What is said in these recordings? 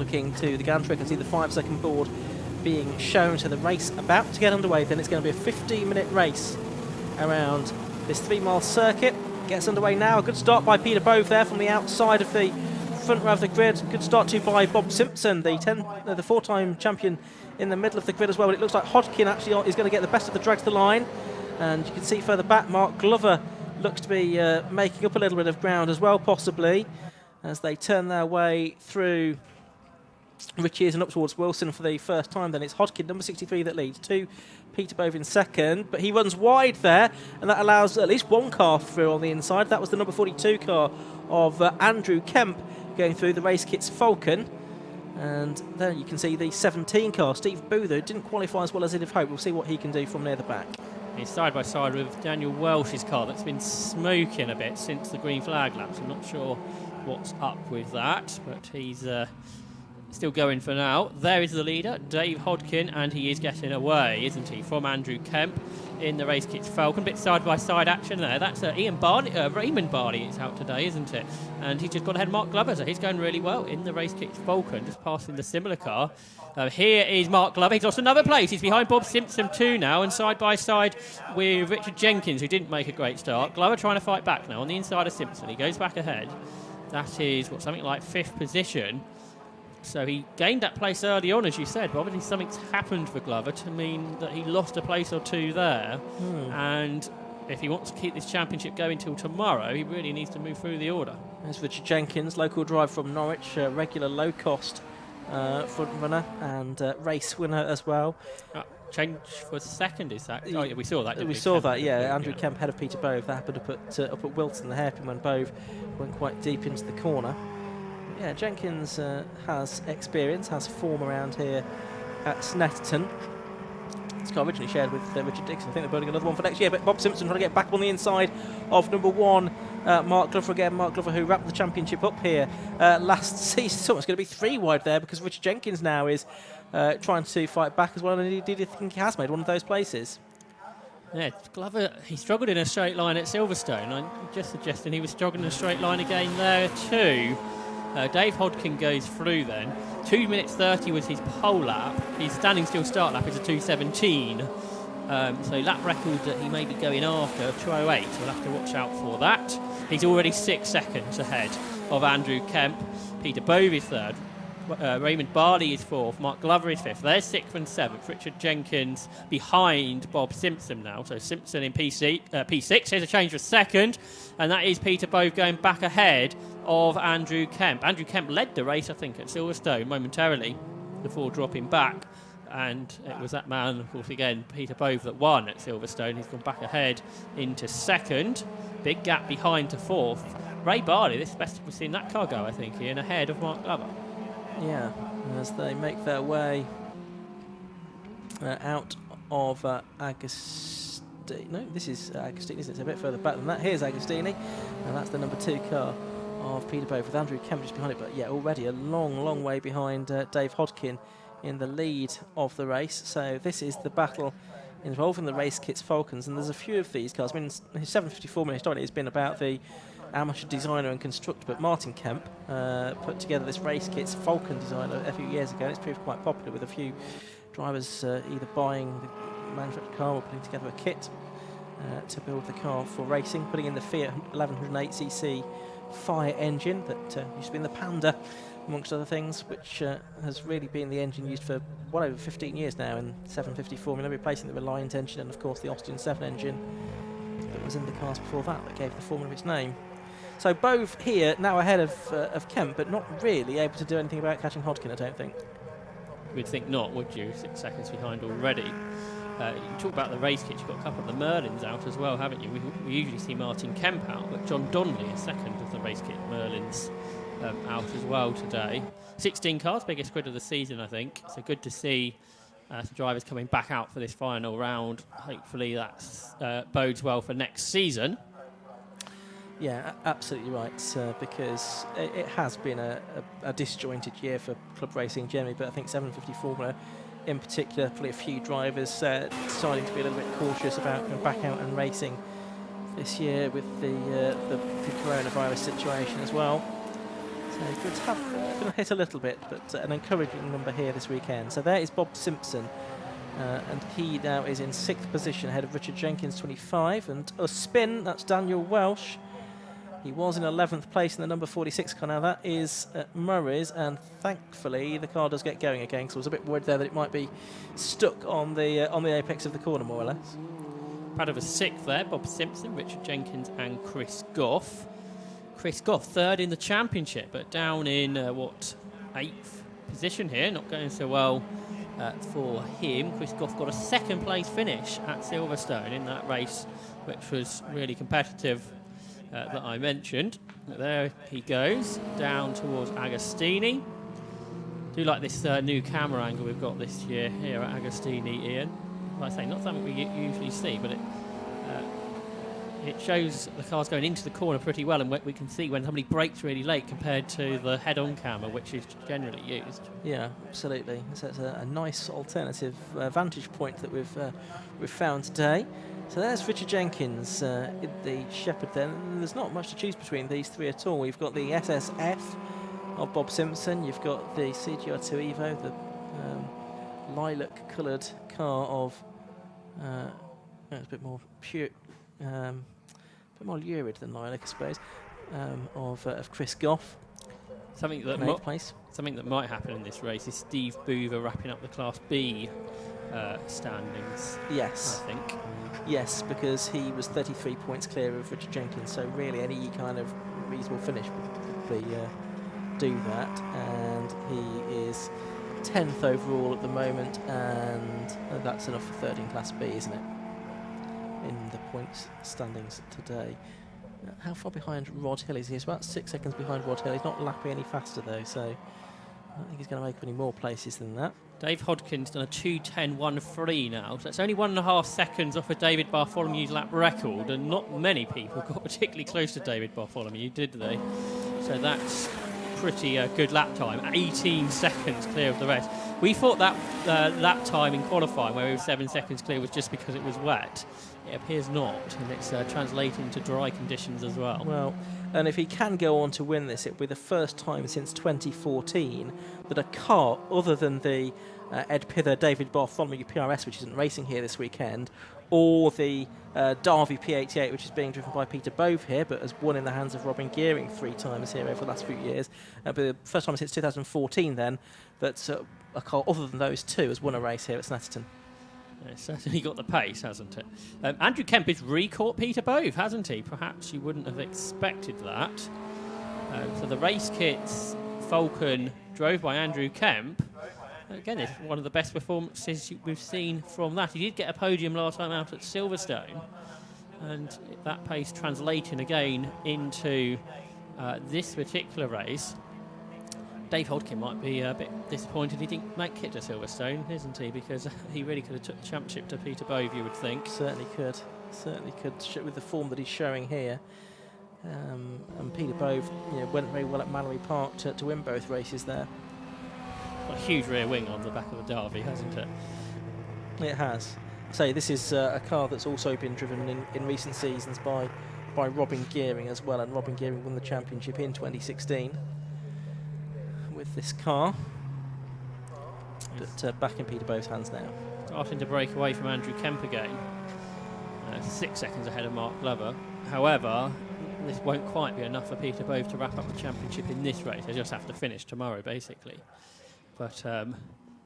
looking to the gantry. I can see the 5-second board being shown, so the race about to get underway. Then it's going to be a 15-minute race around this 3-mile circuit. Gets underway now. A good start by Peter Bove there from the outside of the front row of the grid. Good start too by Bob Simpson, the 4-time champion, in the middle of the grid as well. But it looks like Hodkin actually is going to get the best of the drag to the line. And you can see further back, Mark Glover looks to be making up a little bit of ground as well, possibly, as they turn their way through Richies and up towards Wilson for the first time. Then it's Hodkin, number 63, that leads to Peter Bove in second, but he runs wide there, and that allows at least one car through on the inside. That was the number 42 car of Andrew Kemp going through the Race Kits Falcon. And there you can see the 17 car, Steve Boother, didn't qualify as well as he'd have hoped. We'll see what he can do from near the back. He's side by side with Daniel Welsh's car that's been smoking a bit since the green flag laps. I'm not sure what's up with that, but he's still going for now. There is the leader, Dave Hodkin, and he is getting away, isn't he, from Andrew Kemp in the Race Kits Falcon. Bit side-by-side action there. That's Raymond Barley is out today, isn't it? And he's just gone ahead of Mark Glover, so he's going really well in the Race Kits Falcon, just passing the similar car. Here is Mark Glover. He's lost another place. He's behind Bob Simpson too now, and side-by-side with Richard Jenkins, who didn't make a great start. Glover trying to fight back now on the inside of Simpson. He goes back ahead. That is, something like 5th position. So he gained that place early on, as you said, but obviously something's happened for Glover to mean that he lost a place or two there. And if he wants to keep this championship going till tomorrow, he really needs to move through the order. There's Richard Jenkins, local driver from Norwich, regular low-cost front runner and race winner as well. Change for second, is that? Oh, yeah, we saw that. We saw that, yeah. Andrew Kemp ahead of Peter Bove. That happened up at Wilton, the hairpin, when Bove went quite deep into the corner. Yeah, Jenkins has experience, has form around here at Snetterton. This car originally shared with Richard Dixon. I think they're building another one for next year, but Bob Simpson trying to get back on the inside of number 1, Mark Glover again. Mark Glover, who wrapped the championship up here last season. So it's going to be 3 wide there, because Richard Jenkins now is trying to fight back as well, and I think he has made one of those places. Yeah, Glover, he struggled in a straight line at Silverstone. I'm just suggesting he was struggling in a straight line again there too. Dave Hodkin goes through then. 2 minutes 30 was his pole lap. His standing still start lap is a 2:17. So lap record that he may be going after, 2:08. So we'll have to watch out for that. He's already 6 seconds ahead of Andrew Kemp. Peter Bove is third. Raymond Barley is 4th. Mark Glover is 5th. There's 6th and 7th. Richard Jenkins behind Bob Simpson now. So Simpson in P6. Here's a change for second. And that is Peter Bove going back ahead of Andrew Kemp. Andrew Kemp led the race, I think, at Silverstone momentarily before dropping back. And it was that man, of course, again, Peter Bove, that won at Silverstone. He's gone back ahead into second. Big gap behind to 4th. Ray Barley, this is the best we've seen that car go, I think, Ian, ahead of Mark Glover. Yeah, as they make their way out of Agostini. No, this is Agostini, isn't it? It's a bit further back than that. Here's Agostini, and that's the number 2 car of Peter Bove, with Andrew Kemp just behind it. But yeah, already a long way behind Dave Hodkin in the lead of the race. So this is the battle involving the Race Kits Falcons, and there's a few of these cars. I mean, his 754 minute historically has been about the amateur designer and constructor, but Martin Kemp put together this Race Kits Falcon design a few years ago, and it's proved quite popular, with a few drivers either buying the manufactured car or putting together a kit to build the car for racing, putting in the Fiat 1108cc fire engine that used to be in the Panda, amongst other things, which has really been the engine used for well over 15 years now in 754. I mean, replacing the Reliant engine and, of course, the Austin 7 engine that was in the cars before that gave the formula its name. So Bove here now ahead of Kemp, but not really able to do anything about catching Hodkin, I don't think. You'd think not, would you? 6 seconds behind already. You talk about the race kits, you've got a couple of the Merlins out as well, haven't you? We usually see Martin Kemp out, but John Donnelly is second of the race kit Merlins out as well today. 16 cars, biggest grid of the season, I think. So good to see the drivers coming back out for this final round. Hopefully that bodes well for next season. Yeah, absolutely right, because it has been a disjointed year for club racing generally, but I think 750 Formula in particular, probably a few drivers deciding to be a little bit cautious about going back out and racing this year with the coronavirus situation as well. So good tough, going to hit a little bit, but an encouraging number here this weekend. So there is Bob Simpson, and he now is in 6th position ahead of Richard Jenkins, 25, and a spin, that's Daniel Welsh. He was in 11th place in the number 46 car. Now that is Murray's, and thankfully the car does get going again, because I was a bit worried there that it might be stuck on the apex of the corner, more or less. Proud of a 6th there, Bob Simpson, Richard Jenkins and Chris Goff. Chris Goff, 3rd in the championship, but down in, 8th position here. Not going so well for him. Chris Goff got a 2nd place finish at Silverstone in that race, which was really competitive that I mentioned. But there he goes, down towards Agostini. Do like this new camera angle we've got this year here at Agostini, Ian. Like I say, not something we usually see, but it shows the car's going into the corner pretty well, and we can see when somebody brakes really late compared to the head-on camera, which is generally used. Yeah, absolutely. So it's a nice alternative vantage point that we've found today. So there's Richard Jenkins in the Checkered then. And there's not much to choose between these three at all. We've got the SSF of Bob Simpson. You've got the CGR2 Evo, the lilac-coloured car of it's a bit more pure, a bit more lurid than lilac, I suppose, of Chris Goff. Something that might happen in this race is Steve Boover wrapping up the Class B standings. Yes, I think. Yes, because he was 33 points clear of Richard Jenkins, so really any kind of reasonable finish would probably do that. And he is 10th overall at the moment, and that's enough for 3rd in Class B, isn't it? In the points standings today. How far behind Rod Hill is he? He's about 6 seconds behind Rod Hill. He's not lapping any faster though, so I don't think he's going to make any more places than that. Dave Hodkin's done a 2:10.13 now, so it's only 1.5 seconds off of David Bartholomew's lap record, and not many people got particularly close to David Bartholomew, did they? So that's pretty good lap time, 18 seconds clear of the rest. We thought that lap time in qualifying, where he was 7 seconds clear, was just because it was wet. It appears not, and it's translating to dry conditions as well. Well, and if he can go on to win this, it'll be the first time since 2014 that a car other than the Ed Pither David Bartholomew PRS, which isn't racing here this weekend, or the Derby P88, which is being driven by Peter Bove here, but has won in the hands of Robin Gearing 3 times here over the last few years. But the first time since 2014 then that a car other than those two has won a race here at Snetterton. It's certainly got the pace, hasn't it? Andrew Kemp has re-caught Peter Bove, hasn't he? Perhaps you wouldn't have expected that. So the race kits Falcon drove by Andrew Kemp. Again, it's one of the best performances we've seen from that. He did get a podium last time out at Silverstone, and that pace translating again into this particular race. Dave Hodkin might be a bit disappointed he didn't make it to Silverstone, isn't he? Because he really could have took the championship to Peter Bove, you would think. Certainly could. Certainly could, with the form that he's showing here. And Peter Bove went very well at Mallory Park to win both races there. Got a huge rear wing on the back of the Derby, hasn't it? It has. So this is a car that's also been driven in recent seasons by Robin Gearing as well, and Robin Gearing won the championship in 2016 with this car. But back in Peter Bove's hands now. Starting to break away from Andrew Kemp again. 6 seconds ahead of Mark Glover. However, this won't quite be enough for Peter Bove to wrap up the championship in this race. They just have to finish tomorrow, basically. But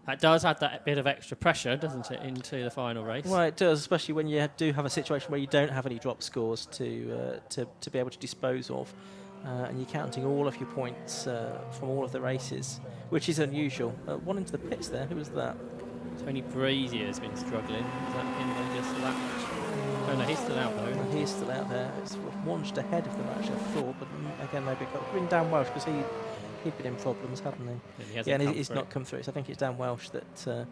that does add that bit of extra pressure, doesn't it, into the final race? Well, it does, especially when you do have a situation where you don't have any drop scores to be able to dispose of. And you're counting all of your points from all of the races, which is unusual. One into the pits there. Who was that? Tony Brazier's been struggling. Is that him they just lapped? Oh no, he's still out though. No, he's still out there. It's launched ahead of them actually, I thought, but again maybe been Dan Welsh because he'd been in problems, hadn't he? And he's not come through. So I think it's Dan Welsh that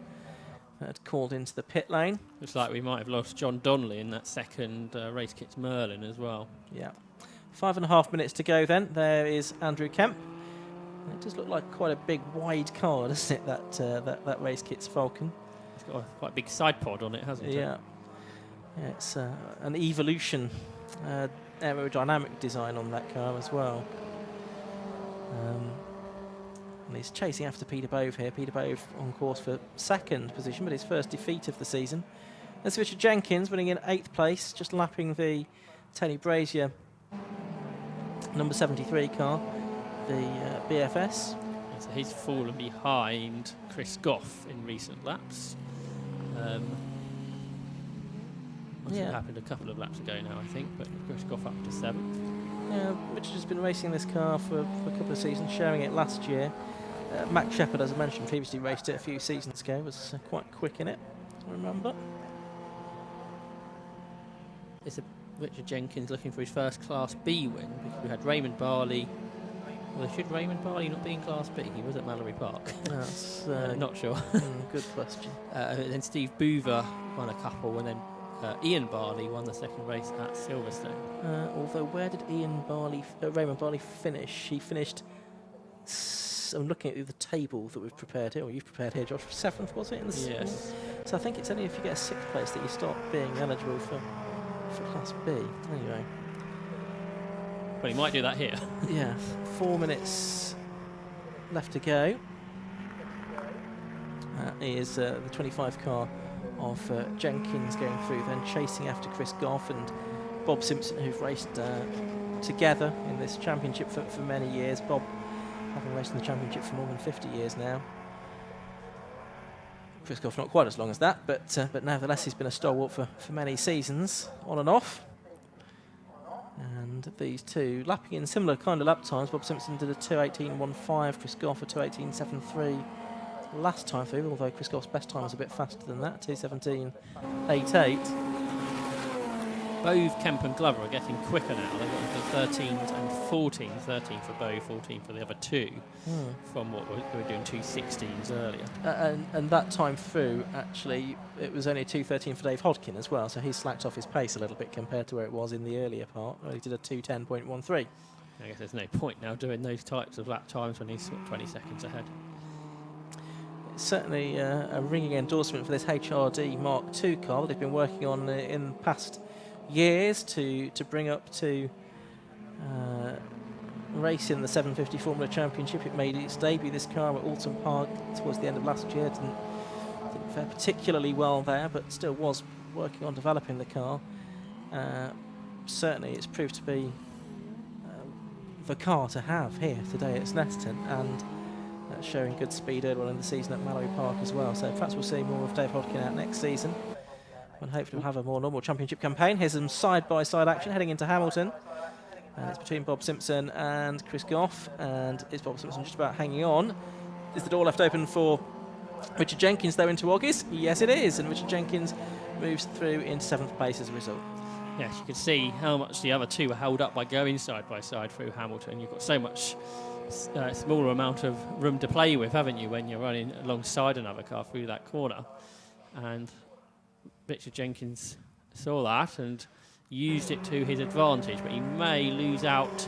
had called into the pit lane. Looks like we might have lost John Donnelly in that second race kits Merlin as well. Yeah. 5.5 minutes to go then. There is Andrew Kemp. It does look like quite a big wide car, doesn't it, that race kit's Falcon. It's got quite a big side pod on it, hasn't it? Yeah. It's an Evolution aerodynamic design on that car as well. And he's chasing after Peter Bove here. Peter Bove on course for 2nd position, but his first defeat of the season. That's Richard Jenkins winning in 8th place, just lapping the Tony Brazier number 73 car, the BFS. So he's fallen behind Chris Goff in recent laps. That happened a couple of laps ago now, I think, but Chris Goff up to 7th. Yeah, Richard has been racing this car for a couple of seasons, sharing it last year. Max Checkered, as I mentioned previously, raced it a few seasons ago, was quite quick in it, I remember. It's Richard Jenkins looking for his first Class B win, because we had Raymond Barley. Well, should Raymond Barley not be in Class B? He was at Mallory Park. That's not sure. Good question. Then Steve Boover won a couple, and then Ian Barley won the 2nd race at Silverstone. Although, where did Raymond Barley finish? He finished. I'm looking at the table that we've prepared here, or you've prepared here, Josh. 7th, was it? Yes. So I think it's only if you get a 6th place that you start being eligible for Class B. Anyway. Well, he might do that here. Yeah. 4 minutes left to go. Is the 25 car of Jenkins going through, then chasing after Chris Goff and Bob Simpson, who've raced together in this championship for many years. Bob having raced in the championship for more than 50 years now. Chris Goff not quite as long as that, but nevertheless he's been a stalwart for many seasons, on and off. And these two lapping in similar kind of lap times. Bob Simpson did a 2:18.15, Chris Goff a 2:18.73 last time through, although Chris Goff's best time was a bit faster than that, 2:17.88. Bove, Kemp and Glover are getting quicker now. They've got the 13s and 14s. 13 for Bove, 14 for the other two, from what we were doing 2:16s earlier. And that time through, actually, it was only 2:13 for Dave Hodkin as well, so he slacked off his pace a little bit compared to where it was in the earlier part. He did a 2:10.13. I guess there's no point now doing those types of lap times when he's 20 seconds ahead. It's certainly a ringing endorsement for this HRD Mark II car that they've been working on in past years to bring up to race in the 750 Formula Championship. It made its debut, this car, at Alton Park towards the end of last year. Didn't fare particularly well there, but still was working on developing the car. Certainly it's proved to be the car to have here today at Snetterton, and showing good speed earlier on in the season at Mallory Park as well. So perhaps we'll see more of Dave Hodkin out next season, and hopefully we'll have a more normal championship campaign. Here's some side-by-side action heading into Hamilton, and it's between Bob Simpson and Chris Goff, and is Bob Simpson just about hanging on? Is the door left open for Richard Jenkins though into Oggies? Yes it is, and Richard Jenkins moves through into 7th place as a result. Yes, you can see how much the other two were held up by going side by side through Hamilton. You've got so much smaller amount of room to play with, haven't you, when you're running alongside another car through that corner. And Richard Jenkins saw that and used it to his advantage, but he may lose out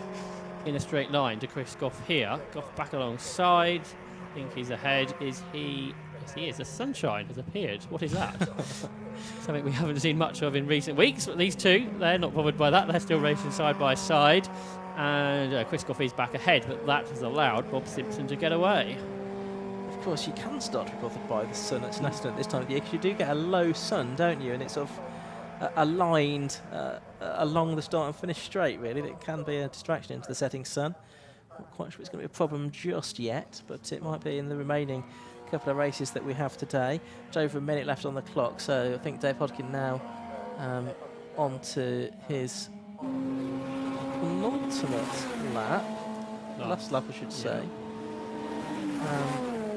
in a straight line to Chris Goff here. Goff back alongside. I think he's ahead. Is he? Yes, he is. The sunshine has appeared. What is that? Something we haven't seen much of in recent weeks, but these two, they're not bothered by that. They're still racing side by side. And Chris Goff is back ahead, but that has allowed Bob Simpson to get away. Of course, you can start to be bothered by the sun at Snetterton at this time of the year, because you do get a low sun, don't you? And it's sort of aligned along the start and finish straight, really. That can be a distraction into the setting sun. Not quite sure it's going to be a problem just yet, but it might be in the remaining couple of races that we have today. It's over a minute left on the clock, so I think Dave Hodkin now on to his penultimate lap. Last lap, I should say.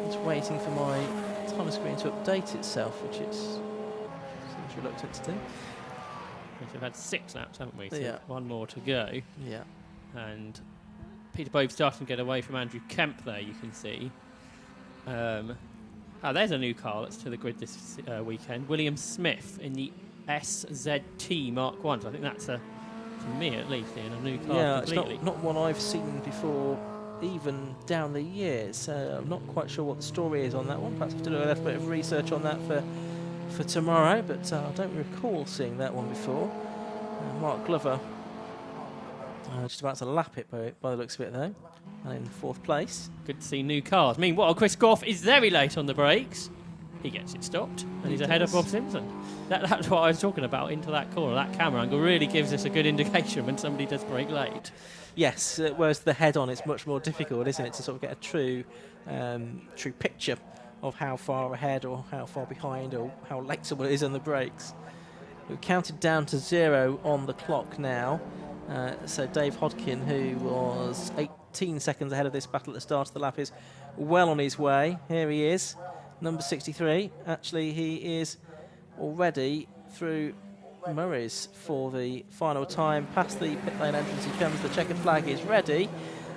It's waiting for my time screen to update itself, which it seems reluctant to do. We've had 6 laps, haven't we? So yeah. One more to go. Yeah. And Peter Bove starting to get away from Andrew Kemp there, you can see. There's a new car that's to the grid this weekend. William Smith in the SZT Mark 1. So I think that's, to me at least, in a new car completely. It's not one I've seen before, even down the years. So I'm not quite sure what the story is on that one. Perhaps I have to do a little bit of research on that for tomorrow, but I don't recall seeing that one before. Mark Glover Just about to lap it by the looks of it, though. And in 4th place. Good to see new cars. Meanwhile, Chris Goff is very late on the brakes. He gets it stopped, and he's ahead of Bob Simpson. That's what I was talking about, into that corner. That camera angle really gives us a good indication when somebody does brake late. Yes, whereas the head-on, it's much more difficult, isn't it, to sort of get a true picture of how far ahead or how far behind or how late someone is on the brakes. We've counted down to 0 on the clock now. So Dave Hodkin, who was 18 seconds ahead of this battle at the start of the lap, is well on his way. Here he is, number 63. Actually, he is already through Murray's for the final time. Past the pit lane entrance he comes. The checkered flag is ready.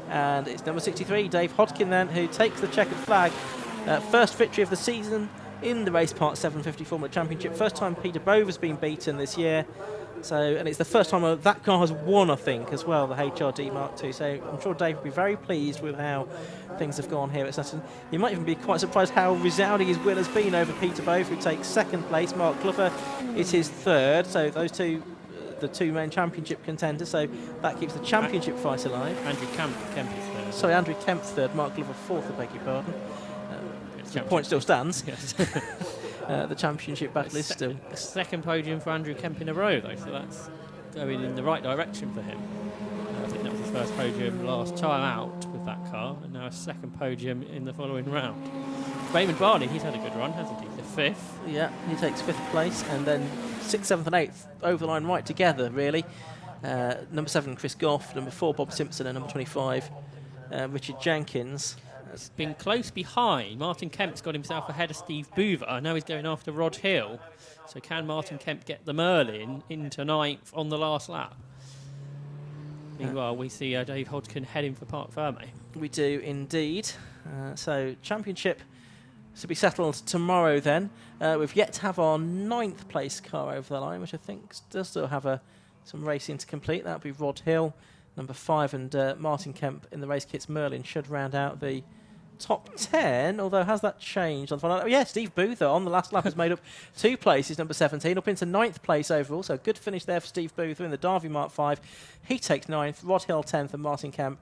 And it's number 63, Dave Hodkin, then, who takes the checkered flag. First victory of the season in the Raceparts 750 Formula Championship. First time Peter Bove has been beaten this year. And it's the first time that car has won, I think, as well, the HRD Mark II. So I'm sure Dave will be very pleased with how things have gone here at Snetterton. You might even be quite surprised how resounding his win has been over Peter Bove, who takes 2nd place. Mark Glover is his 3rd. So those two, the 2 main championship contenders. So that keeps the championship fight alive. Andrew Kemp is 3rd. Sorry, Andrew Kemp's 3rd. Mark Glover 4th, I beg your pardon. The point still stands. Yes. The championship battle is still. 2nd podium for Andrew Kemp in a row, though, so that's going in the right direction for him. I think that was his first podium last time out with that car, and now a 2nd podium in the following round. Raymond Barney, he's had a good run, hasn't he? The 5th. Yeah, he takes 5th place, and then 6th, 7th and 8th over the line right together, really. Number 7, Chris Goff. Number 4, Bob Simpson. And number 25, Richard Jenkins. It's been close behind. Martin Kemp's got himself ahead of Steve Boover. Now he's going after Rod Hill. So can Martin Kemp get the Merlin into 9th on the last lap? Meanwhile, we see Dave Hodkin heading for Parc Ferme. We do indeed. So championship to be settled tomorrow then. We've yet to have our 9th place car over the line, which I think does still have some racing to complete. That would be Rod Hill, number 5, and Martin Kemp in the race kits. Merlin should round out the top 10, although has that changed on the final? Oh, yeah, Steve Boother on the last lap has made up 2 places, number 17, up into 9th place overall, so good finish there for Steve Boother in the Derby Mark 5. He takes 9th, Rod Hill 10th, and Martin Kemp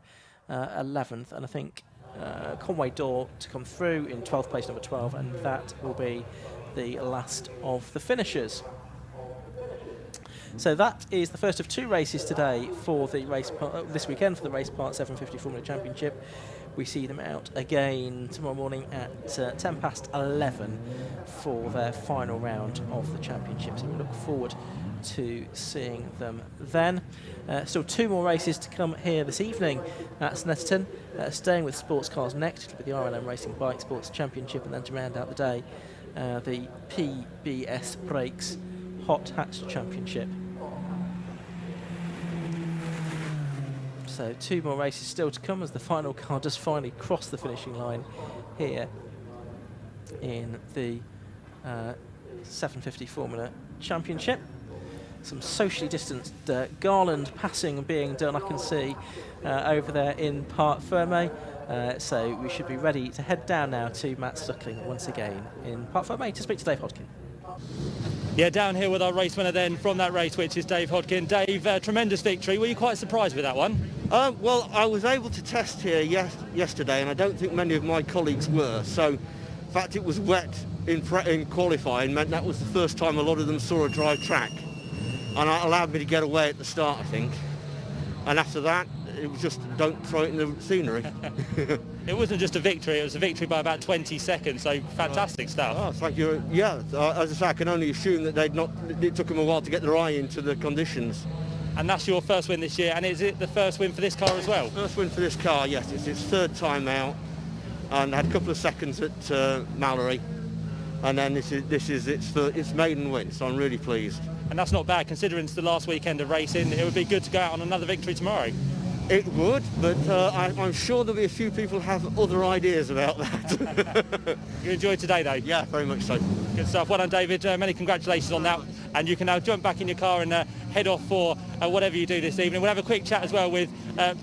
11th, and I think Conway Dorr to come through in 12th place, number 12, and that will be the last of the finishers. So that is the first of 2 races today for the this weekend for the Raceparts 750 Formula Championship. We see them out again tomorrow morning at 10 past 11 for their final round of the championship. So we look forward to seeing them then. Still 2 more races to come here this evening at Snetterton. Staying with sports cars next, with the RLM Racing Bike Sports Championship, and then to round out the day, the PBS Brakes Hot Hatch Championship. So 2 more races still to come as the final car does finally cross the finishing line here in the 750 Formula Championship. Some socially distanced garland passing being done, I can see, over there in Parc Ferme. So we should be ready to head down now to Matt Suckling once again in Parc Ferme to speak to Dave Hodkin. Yeah, down here with our race winner then from that race, which is Dave Hodkin. Dave, tremendous victory. Were you quite surprised with that one? Well, I was able to test here yesterday, and I don't think many of my colleagues were. So, in fact, it was wet in qualifying, meant that was the first time a lot of them saw a dry track. And that allowed me to get away at the start, I think. And after that, it was just don't throw it in the scenery. It wasn't just a victory, it was a victory by about 20 seconds, so fantastic stuff. Oh, thank you. Yeah, as I say, I can only assume that it took them a while to get their eye into the conditions. And that's your first win this year, and is it the first win for this car as well? First win for this car, yes. It's its 3rd time out, and had a couple of seconds at Mallory, and then this is its maiden win, so I'm really pleased. And that's not bad, considering it's the last weekend of racing. It would be good to go out on another victory tomorrow. It would, but I'm sure there'll be a few people have other ideas about that. You enjoyed today, though? Yeah, very much so. Good stuff. Well done, David. Many congratulations on that. And you can now jump back in your car and head off for whatever you do this evening. We'll have a quick chat as well with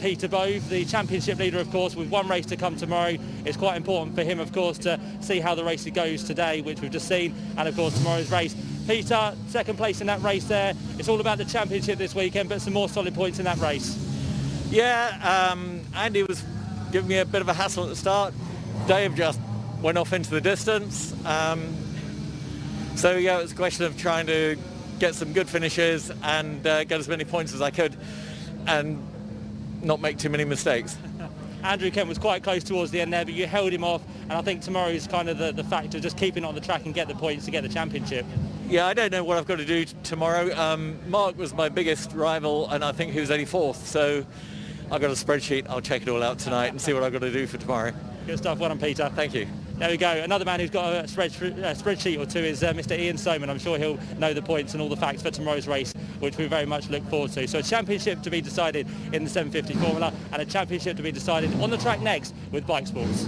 Peter Bove, the championship leader, of course, with 1 race to come tomorrow. It's quite important for him, of course, to see how the race goes today, which we've just seen, and, of course, tomorrow's race. Peter, 2nd place in that race there. It's all about the championship this weekend, but some more solid points in that race. Yeah, Andy was giving me a bit of a hassle at the start. Dave just went off into the distance. So yeah, it was a question of trying to get some good finishes and get as many points as I could and not make too many mistakes. Andrew Kent was quite close towards the end there, but you held him off, and I think tomorrow is kind of the factor, just keeping it on the track and get the points to get the championship. Yeah, I don't know what I've got to do tomorrow. Mark was my biggest rival, and I think he was only fourth, so I've got a spreadsheet. I'll check it all out tonight and see what I've got to do for tomorrow. Good stuff. Well done, Peter. Thank you. There we go. Another man who's got a spreadsheet or two is Mr. Ian Soman. I'm sure he'll know the points and all the facts for tomorrow's race, which we very much look forward to. So a championship to be decided in the 750 Formula and a championship to be decided on the track next with Bike Sports.